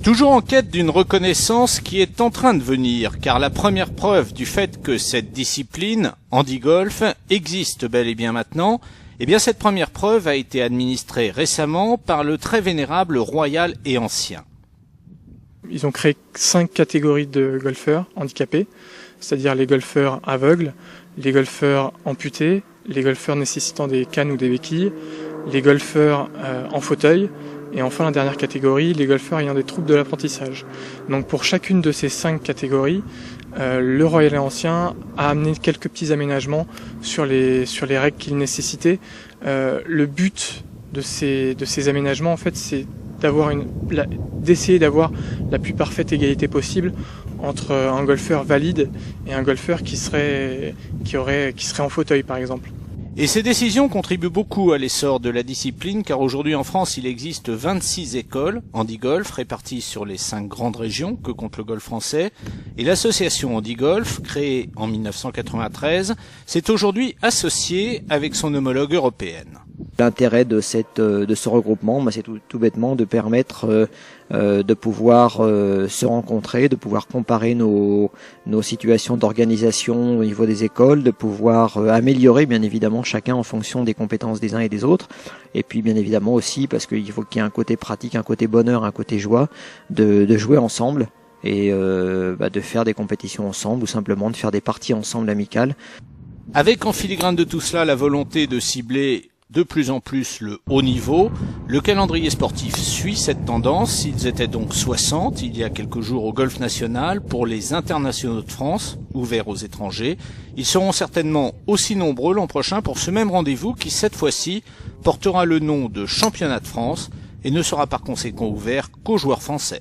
Toujours en quête d'une reconnaissance qui est en train de venir, car la première preuve du fait que cette discipline, handi-golf, existe bel et bien maintenant, eh bien cette première preuve a été administrée récemment par le très vénérable Royal et Ancien. Ils ont créé 5 catégories de golfeurs handicapés, c'est-à-dire les golfeurs aveugles, les golfeurs amputés, les golfeurs nécessitant des cannes ou des béquilles, les golfeurs en fauteuil, et enfin la dernière catégorie, les golfeurs ayant des troubles de l'apprentissage. Donc pour chacune de ces 5 catégories, le Royal et Ancien a amené quelques petits aménagements sur les règles qu'il nécessitait. Le but de ces aménagements, en fait, c'est d'essayer d'avoir la plus parfaite égalité possible entre un golfeur valide et un golfeur qui serait en fauteuil, par exemple. Et ces décisions contribuent beaucoup à l'essor de la discipline, car aujourd'hui en France il existe 26 écoles handi-golf réparties sur les 5 grandes régions que compte le golf français, et l'association handi-golf, créée en 1993, s'est aujourd'hui associée avec son homologue européenne. L'intérêt de ce regroupement, c'est tout bêtement de permettre de pouvoir se rencontrer, de pouvoir comparer nos situations d'organisation au niveau des écoles, de pouvoir améliorer bien évidemment chacun en fonction des compétences des uns et des autres, et puis bien évidemment aussi parce qu'il faut qu'il y ait un côté pratique, un côté bonheur, un côté joie, de jouer ensemble et de faire des compétitions ensemble ou simplement de faire des parties ensemble amicales. Avec en filigrane de tout cela la volonté de cibler de plus en plus le haut niveau, le calendrier sportif suit cette tendance. Ils étaient donc 60 il y a quelques jours au Golf National pour les internationaux de France, ouverts aux étrangers. Ils seront certainement aussi nombreux l'an prochain pour ce même rendez-vous qui, cette fois-ci, portera le nom de Championnat de France et ne sera par conséquent ouvert qu'aux joueurs français.